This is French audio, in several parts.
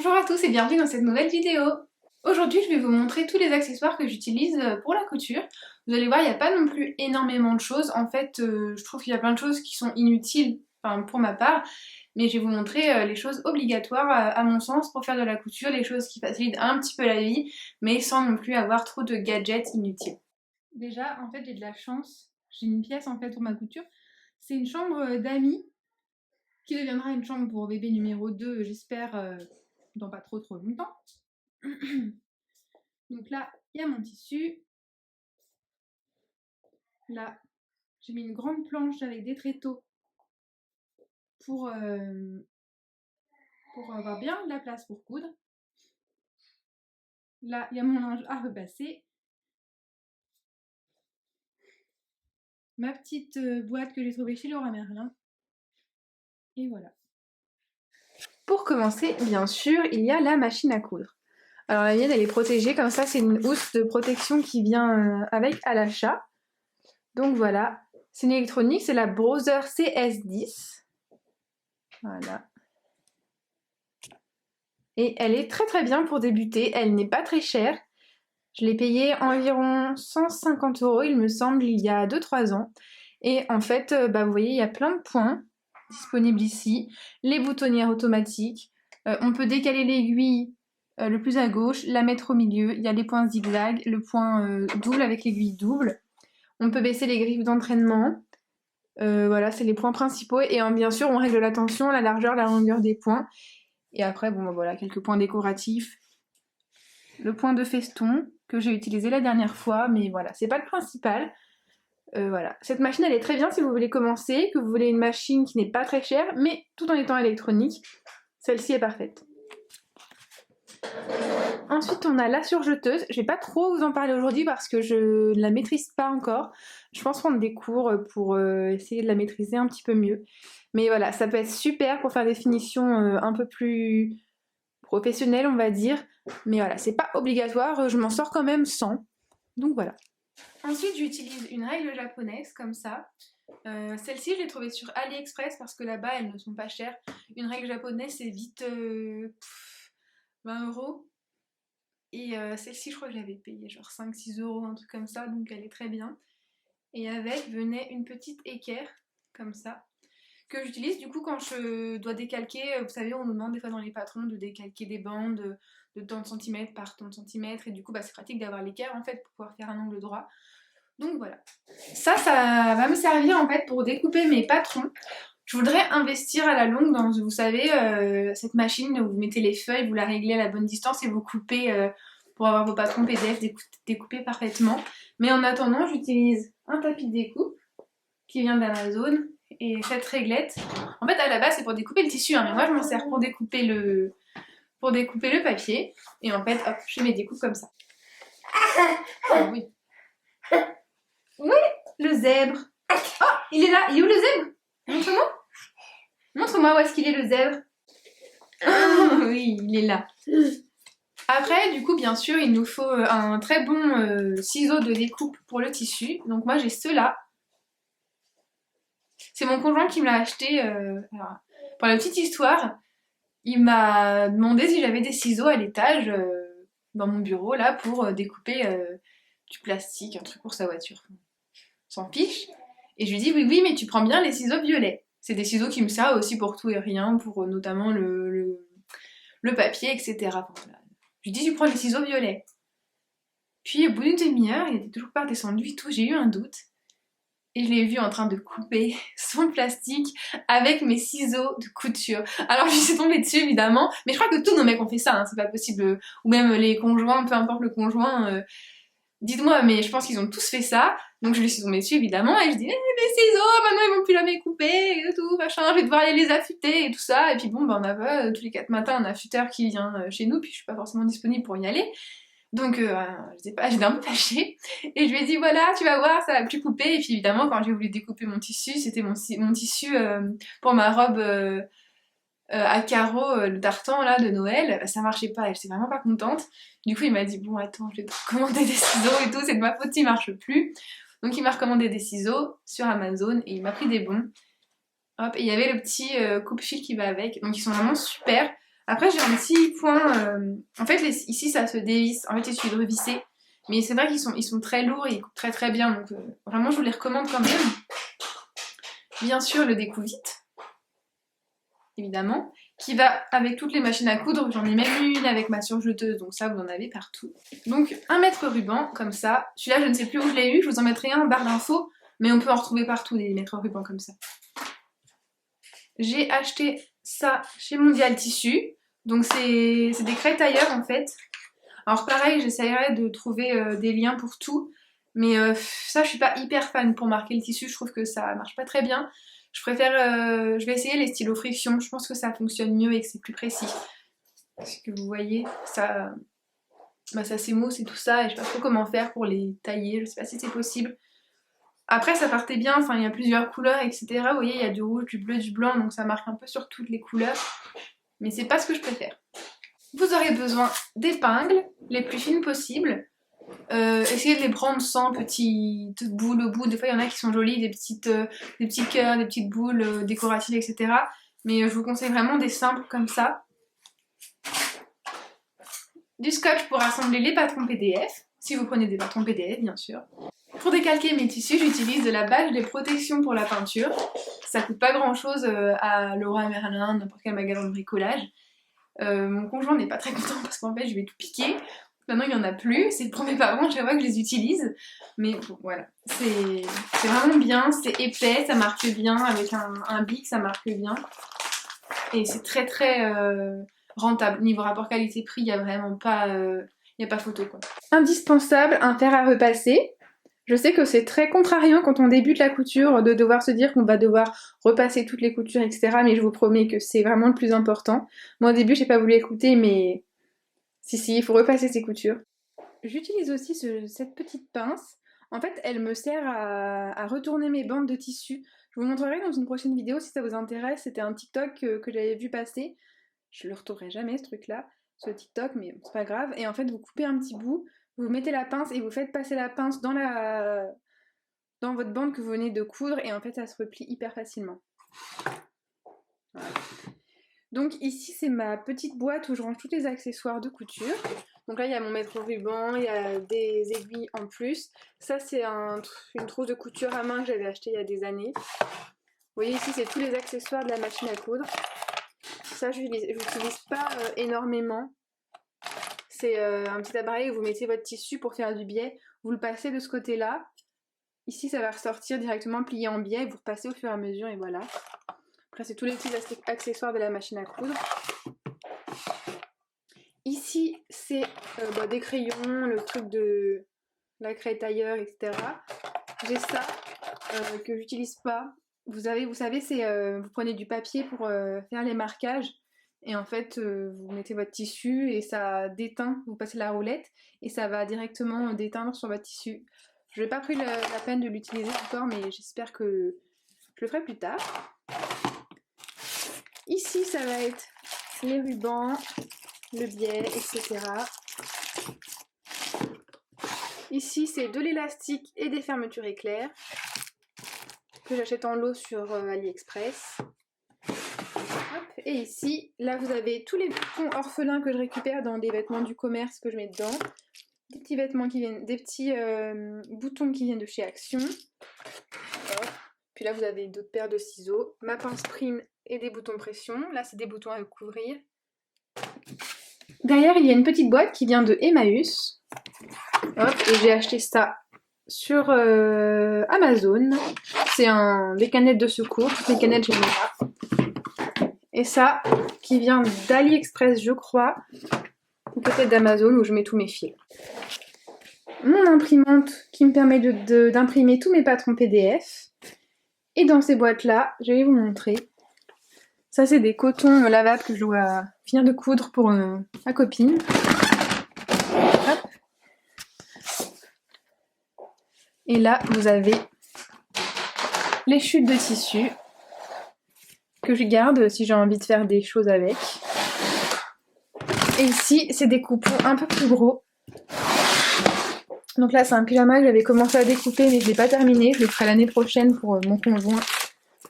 Bonjour à tous et bienvenue dans cette nouvelle vidéo. Aujourd'hui je vais vous montrer tous les accessoires que j'utilise pour la couture. Vous allez voir, il n'y a pas non plus énormément de choses. En fait, je trouve qu'il y a plein de choses qui sont inutiles, enfin pour ma part, mais je vais vous montrer les choses obligatoires à mon sens pour faire de la couture, les choses qui facilitent un petit peu la vie, mais sans non plus avoir trop de gadgets inutiles. Déjà, en fait, j'ai de la chance. J'ai une pièce en fait pour ma couture. C'est une chambre d'amis qui deviendra une chambre pour bébé numéro 2, j'espère, dans pas trop longtemps. Donc là, il y a mon tissu. Là, j'ai mis une grande planche avec des tréteaux pour avoir bien de la place pour coudre. Là, il y a mon linge à repasser. Ma petite boîte que j'ai trouvée chez Leroy Merlin. Et voilà. Pour commencer, bien sûr, il y a la machine à coudre. Alors la mienne, elle est protégée, comme ça, c'est une housse de protection qui vient avec à l'achat. Donc voilà, c'est une électronique, c'est la Brother CS10. Voilà. Et elle est très bien pour débuter, elle n'est pas très chère. Je l'ai payée environ 150 €, il me semble, il y a 2-3 ans. Et en fait, vous voyez, il y a plein de points disponibles ici. Les boutonnières automatiques. On peut décaler l'aiguille le plus à gauche, la mettre au milieu. Il y a les points zigzag, le point double avec l'aiguille double. On peut baisser les griffes d'entraînement. Voilà, c'est les points principaux. Et bien sûr, on règle la tension, la largeur, la longueur des points. Et après, voilà, quelques points décoratifs. Le point de feston que j'ai utilisé la dernière fois, mais voilà, c'est pas le principal. Voilà, cette machine elle est très bien si vous voulez commencer, que vous voulez une machine qui n'est pas très chère, mais tout en étant électronique. Celle-ci est parfaite. Ensuite, on a la surjeteuse. Je vais pas trop vous en parler aujourd'hui parce que je ne la maîtrise pas encore. Je pense prendre des cours pour essayer de la maîtriser un petit peu mieux. Mais voilà, ça peut être super pour faire des finitions un peu plus professionnelles, on va dire. Mais voilà, c'est pas obligatoire, je m'en sors quand même sans. Donc voilà. Ensuite, j'utilise une règle japonaise comme ça. Celle-ci, je l'ai trouvée sur AliExpress parce que là-bas, elles ne sont pas chères. Une règle japonaise, c'est vite 20 €. Et celle-ci, je crois que je l'avais payée genre 5-6 €, un truc comme ça, donc elle est très bien. Et avec venait une petite équerre, comme ça, que j'utilise du coup quand je dois décalquer. Vous savez, on nous demande des fois dans les patrons de décalquer des bandes de tant de centimètres par tant de centimètres, et du coup, c'est pratique d'avoir l'équerre en fait pour pouvoir faire un angle droit. Donc voilà. Ça va me servir en fait pour découper mes patrons. Je voudrais investir à la longue dans, vous savez, cette machine où vous mettez les feuilles, vous la réglez à la bonne distance et vous coupez pour avoir vos patrons PDF découpés parfaitement. Mais en attendant, j'utilise un tapis de découpe qui vient d'Amazon et cette réglette. En fait, à la base, c'est pour découper le tissu, hein, mais moi, je m'en sers pour découper le papier. Et en fait, hop, je fais mes découpes comme ça. Oh, oui. Oui, le zèbre. Oh, il est là. Il est où le zèbre? Montre-moi. Montre-moi où est-ce qu'il est le zèbre. Oh, oui, il est là. Après, du coup, bien sûr, il nous faut un très bon ciseau de découpe pour le tissu. Donc moi, j'ai ceux-là. C'est mon conjoint qui me l'a acheté. Alors, pour la petite histoire, il m'a demandé si j'avais des ciseaux à l'étage dans mon bureau, là, pour découper du plastique, un truc pour sa voiture. On s'en fiche. Et je lui dis, oui, mais tu prends bien les ciseaux violets. C'est des ciseaux qui me servent aussi pour tout et rien, pour notamment le papier, etc. Voilà. Je lui dis, tu prends les ciseaux violets. Puis au bout d'une demi-heure, il n'était toujours pas redescendu et tout, j'ai eu un doute. Et je l'ai vu en train de couper son plastique avec mes ciseaux de couture. Alors je suis tombée dessus évidemment, mais je crois que tous nos mecs ont fait ça, hein, c'est pas possible. Ou même les conjoints, peu importe le conjoint, dites-moi, mais je pense qu'ils ont tous fait ça. Donc je lui suis tombée dessus évidemment et je dis, mes ciseaux, maintenant ils vont plus jamais couper et tout, machin, je vais devoir aller les affûter et tout ça. Et puis bon, on a pas, tous les 4 matins un affûteur qui vient chez nous, puis je suis pas forcément disponible pour y aller. Donc, je sais pas, j'étais un peu fâchée. Et je lui ai dit, voilà, tu vas voir, ça va plus couper. Et puis évidemment, quand j'ai voulu découper mon tissu, c'était mon tissu pour ma robe à carreaux, le tartan là de Noël. Ça marchait pas et j'étais vraiment pas contente. Du coup, il m'a dit, bon, attends, je vais te recommander des ciseaux et tout, c'est de ma faute, il marche plus. Donc, il m'a recommandé des ciseaux sur Amazon et il m'a pris des bons. Hop, et il y avait le petit coupe-fil qui va avec. Donc, ils sont vraiment super. Après j'ai un petit point, en fait ici ça se dévisse, en fait il suffit de revisser. Mais c'est vrai ils sont très lourds et ils coupent très très bien, donc vraiment je vous les recommande quand même. Bien sûr le découvite, évidemment, qui va avec toutes les machines à coudre, j'en ai même une avec ma surjeteuse, donc ça vous en avez partout. Donc un mètre ruban, comme ça, celui-là je ne sais plus où je l'ai eu, je vous en mettrai un en barre d'infos, mais on peut en retrouver partout des mètres rubans comme ça. J'ai acheté ça chez Mondial Tissu, donc c'est des crêtes tailleurs en fait. Alors pareil, j'essaierai de trouver des liens pour tout, mais ça je suis pas hyper fan pour marquer le tissu, je trouve que ça marche pas très bien. Je préfère, je vais essayer les stylos friction, je pense que ça fonctionne mieux et que c'est plus précis. Parce que vous voyez, ça, bah, ça s'émousse et tout ça, et je sais pas trop comment faire pour les tailler, je sais pas si c'est possible. Après ça partait bien, enfin il y a plusieurs couleurs, etc. Vous voyez, il y a du rouge, du bleu, du blanc, donc ça marque un peu sur toutes les couleurs. Mais c'est pas ce que je préfère. Vous aurez besoin d'épingles, les plus fines possibles. Essayez de les prendre sans petites boules au bout. Des fois, il y en a qui sont jolies, des petits cœurs, des petites boules décoratives, etc. Mais je vous conseille vraiment des simples comme ça. Du scotch pour assembler les patrons PDF, si vous prenez des patrons PDF, bien sûr. Pour décalquer mes tissus, j'utilise de la bâche de protection pour la peinture. Ça coûte pas grand chose à Leroy Merlin, n'importe quel magasin de bricolage. Mon conjoint n'est pas très content parce qu'en fait je vais tout piquer. Maintenant il n'y en a plus, c'est pour mes parents, chaque fois que je les utilise. Mais bon, voilà, c'est vraiment bien, c'est épais, ça marque bien, avec un bic ça marque bien. Et c'est très très rentable. Niveau rapport qualité-prix, il n'y a vraiment pas, y a pas photo quoi. Indispensable, un fer à repasser. Je sais que c'est très contrariant quand on débute la couture de devoir se dire qu'on va devoir repasser toutes les coutures, etc. Mais je vous promets que c'est vraiment le plus important. Moi au début j'ai pas voulu écouter, mais si, il faut repasser ses coutures. J'utilise aussi cette petite pince. En fait, elle me sert à retourner mes bandes de tissu. Je vous montrerai dans une prochaine vidéo si ça vous intéresse. C'était un TikTok que j'avais vu passer. Je le retrouverai jamais ce truc-là, ce TikTok, mais c'est pas grave. Et en fait, vous coupez un petit bout, vous mettez la pince et vous faites passer la pince dans votre bande que vous venez de coudre et en fait, ça se replie hyper facilement. Voilà. Donc ici, c'est ma petite boîte où je range tous les accessoires de couture. Donc là, il y a mon mètre ruban, il y a des aiguilles en plus. Ça, c'est une trousse de couture à main que j'avais acheté il y a des années. Vous voyez ici, c'est tous les accessoires de la machine à coudre. Ça, je n'utilise pas énormément. C'est un petit appareil où vous mettez votre tissu pour faire du biais. Vous le passez de ce côté-là. Ici, ça va ressortir directement plié en biais. Vous repassez au fur et à mesure et voilà. Après, c'est tous les petits accessoires de la machine à coudre. Ici, c'est des crayons, le truc de la craie tailleur, etc. J'ai ça que j'utilise pas. Vous savez, c'est vous prenez du papier pour faire les marquages et en fait vous mettez votre tissu et ça déteint. Vous passez la roulette et ça va directement déteindre sur votre tissu. Je n'ai pas pris la peine de l'utiliser encore, mais j'espère que je le ferai plus tard. Ici, ça va être les rubans, le biais, etc. Ici, c'est de l'élastique et des fermetures éclairs que j'achète en lot sur AliExpress. Hop. Et ici, là, vous avez tous les boutons orphelins que je récupère dans des vêtements du commerce que je mets dedans. Des petits vêtements qui viennent, des petits boutons qui viennent de chez Action. Hop. Puis là, vous avez d'autres paires de ciseaux, ma pince prime et des boutons pression. Là, c'est des boutons à couvrir. Derrière, il y a une petite boîte qui vient de Emmaüs. Hop, et j'ai acheté ça sur Amazon. C'est des canettes de secours, toutes les canettes, je les mets là. Et ça, qui vient d'AliExpress, je crois, ou peut-être d'Amazon, où je mets tous mes fils. Mon imprimante qui me permet d'imprimer tous mes patrons PDF. Et dans ces boîtes-là, je vais vous montrer. Ça, c'est des cotons lavables que je dois finir de coudre pour ma copine. Hop. Et là, vous avez les chutes de tissu que je garde si j'ai envie de faire des choses avec. Et ici, c'est des coupons un peu plus gros. Donc là, c'est un pyjama que j'avais commencé à découper, mais je ne l'ai pas terminé. Je le ferai l'année prochaine pour mon conjoint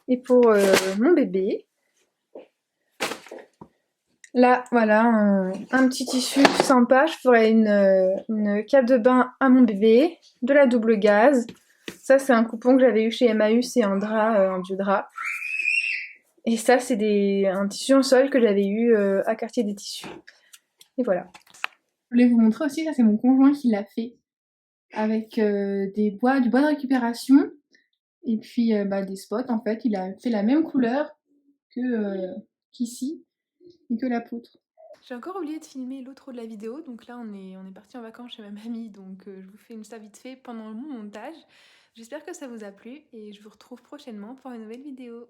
et pour mon bébé. Là, voilà, un petit tissu sympa. Je ferai une cape de bain à mon bébé, de la double gaze. Ça, c'est un coupon que j'avais eu chez Emmaüs et un drap, un vieux drap. Et ça, c'est un tissu en sol que j'avais eu à Quartier des Tissus. Et voilà. Je voulais vous montrer aussi, ça c'est mon conjoint qui l'a fait. Avec du bois de récupération et puis des spots en fait. Il a fait la même couleur qu'ici et que la poutre. J'ai encore oublié de filmer l'autre de la vidéo, donc là on est parti en vacances chez ma mamie, donc je vous fais ça vite fait pendant mon montage. J'espère que ça vous a plu et je vous retrouve prochainement pour une nouvelle vidéo.